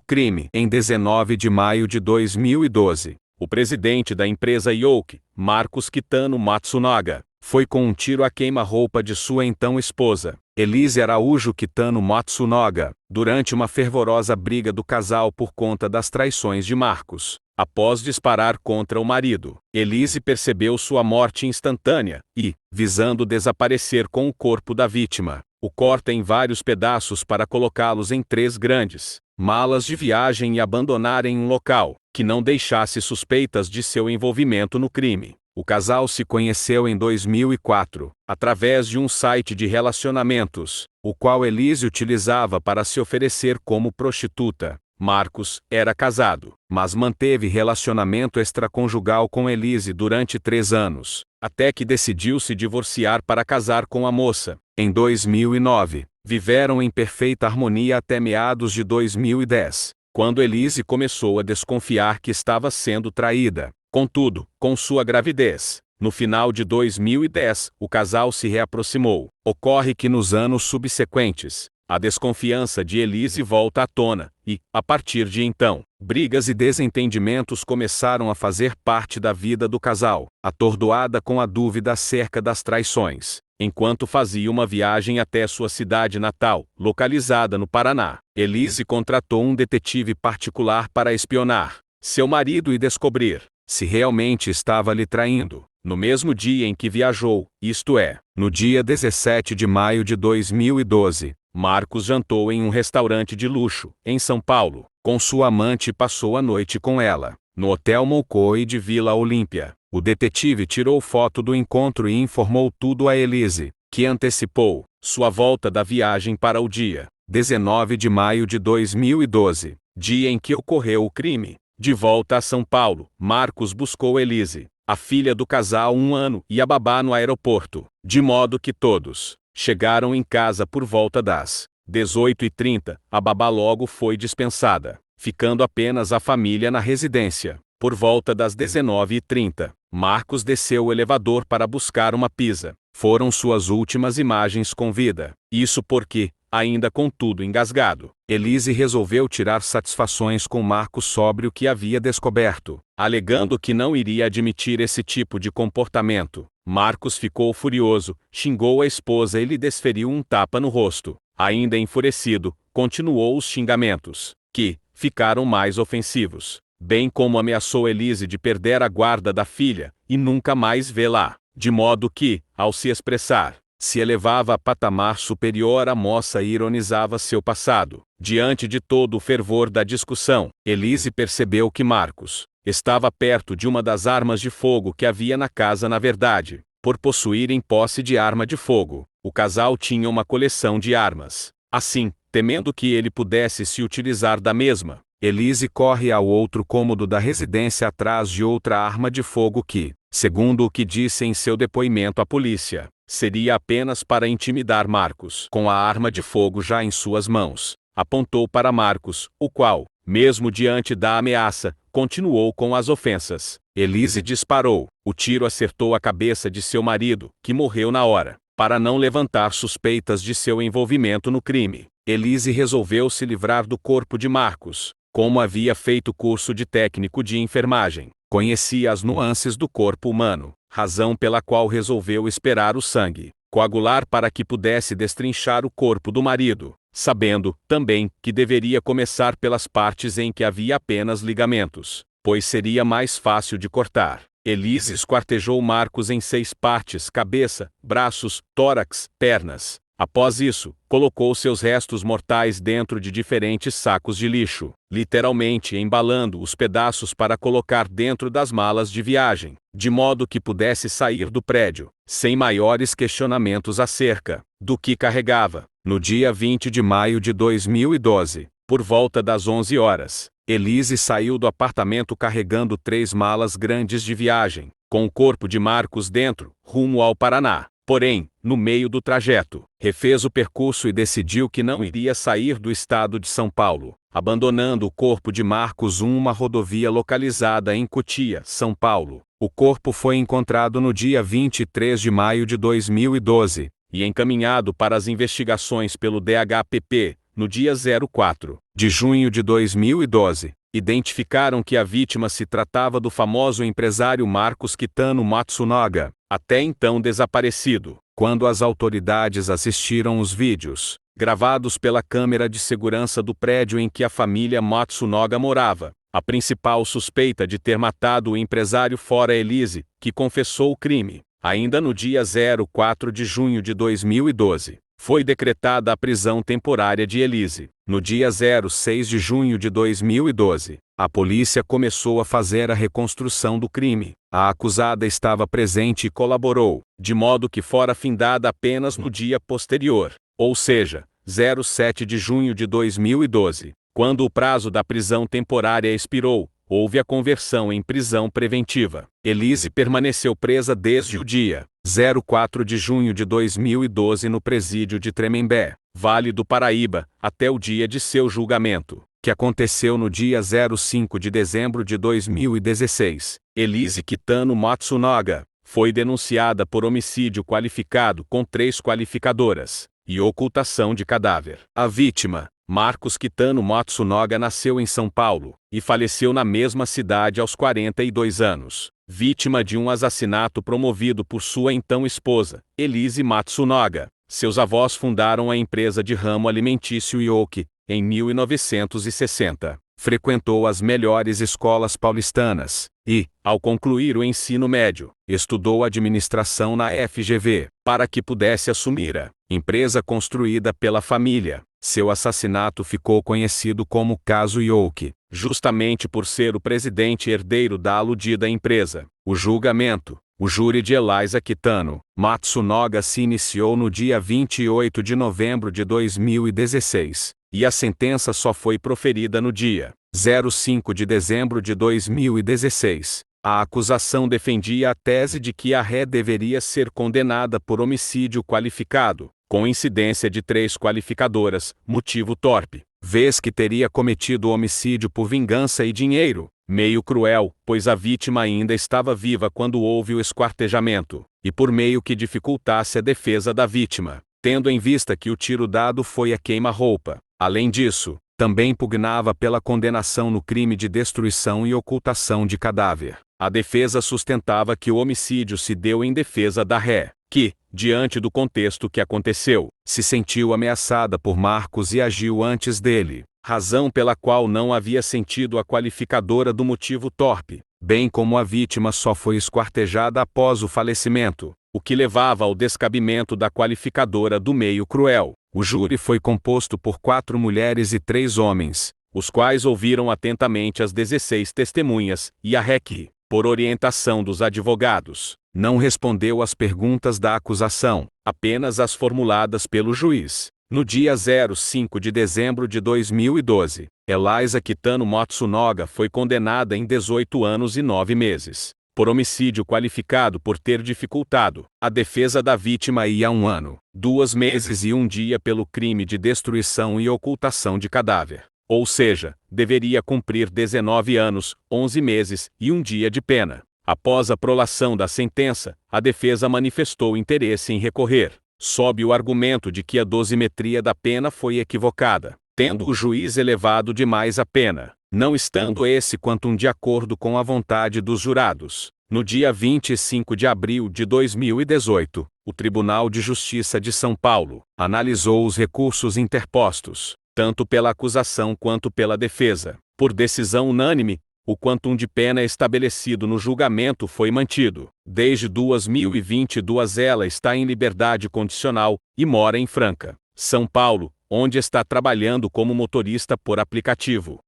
crime. Em 19 de maio de 2012, o presidente da empresa Yoke, Marcos Kitano Matsunaga, foi com um tiro a queima-roupa de sua então esposa, Elise Araújo Kitano Matsunaga, durante uma fervorosa briga do casal por conta das traições de Marcos. Após disparar contra o marido, Elise percebeu sua morte instantânea e, visando desaparecer com o corpo da vítima, o corta em vários pedaços para colocá-los em 3 grandes malas de viagem e abandonar em um local que não deixasse suspeitas de seu envolvimento no crime. O casal se conheceu em 2004, através de um site de relacionamentos, o qual Elise utilizava para se oferecer como prostituta. Marcos era casado, mas manteve relacionamento extraconjugal com Elise durante 3 anos, até que decidiu se divorciar para casar com a moça. Em 2009, viveram em perfeita harmonia até meados de 2010, quando Elise começou a desconfiar que estava sendo traída. Contudo, com sua gravidez, no final de 2010, o casal se reaproximou. Ocorre que nos anos subsequentes, a desconfiança de Elise volta à tona, e, a partir de então, brigas e desentendimentos começaram a fazer parte da vida do casal, atordoada com a dúvida acerca das traições. Enquanto fazia uma viagem até sua cidade natal, localizada no Paraná, Elise contratou um detetive particular para espionar seu marido e descobrir se realmente estava lhe traindo. No mesmo dia em que viajou, isto é, no dia 17 de maio de 2012, Marcos jantou em um restaurante de luxo, em São Paulo, com sua amante e passou a noite com ela, no Hotel Moucoy de Vila Olímpia. O detetive tirou foto do encontro e informou tudo a Elise, que antecipou sua volta da viagem para o dia 19 de maio de 2012, dia em que ocorreu o crime. De volta a São Paulo, Marcos buscou Elise, a filha do casal 1 ano e a babá no aeroporto, de modo que todos chegaram em casa por volta das 18h30, a babá logo foi dispensada, ficando apenas a família na residência. Por volta das 19h30, Marcos desceu o elevador para buscar uma pizza. Foram suas últimas imagens com vida. Isso porque, ainda com tudo engasgado, Elise resolveu tirar satisfações com Marcos sobre o que havia descoberto. Alegando que não iria admitir esse tipo de comportamento, Marcos ficou furioso, xingou a esposa e lhe desferiu um tapa no rosto. Ainda enfurecido, continuou os xingamentos, que ficaram mais ofensivos, bem como ameaçou Elise de perder a guarda da filha e nunca mais vê-la, de modo que, ao se expressar, se elevava a patamar superior à moça e ironizava seu passado. Diante de todo o fervor da discussão, Elise percebeu que Marcos estava perto de uma das armas de fogo que havia na casa. Na verdade, por possuírem posse de arma de fogo, o casal tinha uma coleção de armas. Assim, temendo que ele pudesse se utilizar da mesma, Elise corre ao outro cômodo da residência atrás de outra arma de fogo que, segundo o que disse em seu depoimento à polícia, seria apenas para intimidar Marcos. Com a arma de fogo já em suas mãos, apontou para Marcos, o qual, mesmo diante da ameaça, continuou com as ofensas. Elise disparou. O tiro acertou a cabeça de seu marido, que morreu na hora. Para não levantar suspeitas de seu envolvimento no crime, Elise resolveu se livrar do corpo de Marcos. Como havia feito curso de técnico de enfermagem, conhecia as nuances do corpo humano, razão pela qual resolveu esperar o sangue coagular para que pudesse destrinchar o corpo do marido, sabendo, também, que deveria começar pelas partes em que havia apenas ligamentos, pois seria mais fácil de cortar. Elise esquartejou Marcos em 6 partes: cabeça, braços, tórax, pernas. Após isso, colocou seus restos mortais dentro de diferentes sacos de lixo, literalmente embalando os pedaços para colocar dentro das malas de viagem, de modo que pudesse sair do prédio, sem maiores questionamentos acerca do que carregava. No dia 20 de maio de 2012, por volta das 11 horas, Elise saiu do apartamento carregando 3 malas grandes de viagem, com o corpo de Marcos dentro, rumo ao Paraná. Porém, no meio do trajeto, refez o percurso e decidiu que não iria sair do estado de São Paulo, abandonando o corpo de Marcos em uma rodovia localizada em Cotia, São Paulo. O corpo foi encontrado no dia 23 de maio de 2012, e encaminhado para as investigações pelo DHPP, no dia 04 de junho de 2012, identificaram que a vítima se tratava do famoso empresário Marcos Kitano Matsunaga, até então desaparecido. Quando as autoridades assistiram os vídeos, gravados pela câmera de segurança do prédio em que a família Matsunaga morava, a principal suspeita de ter matado o empresário fora Elise, que confessou o crime. Ainda no dia 4 de junho de 2012, foi decretada a prisão temporária de Elise. No dia 6 de junho de 2012, a polícia começou a fazer a reconstrução do crime. A acusada estava presente e colaborou, de modo que fora findada apenas no dia posterior, ou seja, 7 de junho de 2012, quando o prazo da prisão temporária expirou. Houve a conversão em prisão preventiva. Elise permaneceu presa desde o dia 4 de junho de 2012 no presídio de Tremembé, Vale do Paraíba, até o dia de seu julgamento, que aconteceu no dia 5 de dezembro de 2016. Elise Kitano Matsunaga foi denunciada por homicídio qualificado com 3 qualificadoras e ocultação de cadáver. A vítima, Marcos Kitano Matsunaga, nasceu em São Paulo e faleceu na mesma cidade aos 42 anos, vítima de um assassinato promovido por sua então esposa, Elise Matsunaga. Seus avós fundaram a empresa de ramo alimentício Yoki em 1960. Frequentou as melhores escolas paulistanas e, ao concluir o ensino médio, estudou administração na FGV, para que pudesse assumir a empresa construída pela família. Seu assassinato ficou conhecido como Caso Yoki, justamente por ser o presidente herdeiro da aludida empresa. O julgamento, o júri de Elisa Kitano Matsunaga, se iniciou no dia 28 de novembro de 2016, e a sentença só foi proferida no dia 5 de dezembro de 2016. A acusação defendia a tese de que a ré deveria ser condenada por homicídio qualificado, com incidência de 3 qualificadoras, motivo torpe, vez que teria cometido homicídio por vingança e dinheiro, meio cruel, pois a vítima ainda estava viva quando houve o esquartejamento, e por meio que dificultasse a defesa da vítima, tendo em vista que o tiro dado foi a queima-roupa. Além disso, também pugnava pela condenação no crime de destruição e ocultação de cadáver. A defesa sustentava que o homicídio se deu em defesa da ré, que, diante do contexto que aconteceu, se sentiu ameaçada por Marcos e agiu antes dele, razão pela qual não havia sentido a qualificadora do motivo torpe, bem como a vítima só foi esquartejada após o falecimento, o que levava ao descabimento da qualificadora do meio cruel. O júri foi composto por 4 mulheres e 3 homens, os quais ouviram atentamente as 16 testemunhas, e a ré que, por orientação dos advogados, não respondeu às perguntas da acusação, apenas as formuladas pelo juiz. No dia 5 de dezembro de 2012, Elisa Kitano Matsunaga foi condenada em 18 anos e 9 meses, por homicídio qualificado por ter dificultado a defesa da vítima e a 1 ano, 2 meses e 1 dia pelo crime de destruição e ocultação de cadáver. Ou seja, deveria cumprir 19 anos, 11 meses e 1 dia de pena. Após a prolação da sentença, a defesa manifestou interesse em recorrer, sob o argumento de que a dosimetria da pena foi equivocada, tendo o juiz elevado demais a pena, não estando esse quantum de acordo com a vontade dos jurados. No dia 25 de abril de 2018, o Tribunal de Justiça de São Paulo analisou os recursos interpostos, tanto pela acusação quanto pela defesa. Por decisão unânime, o quantum de pena estabelecido no julgamento foi mantido. Desde 2022 ela está em liberdade condicional e mora em Franca, São Paulo, onde está trabalhando como motorista por aplicativo.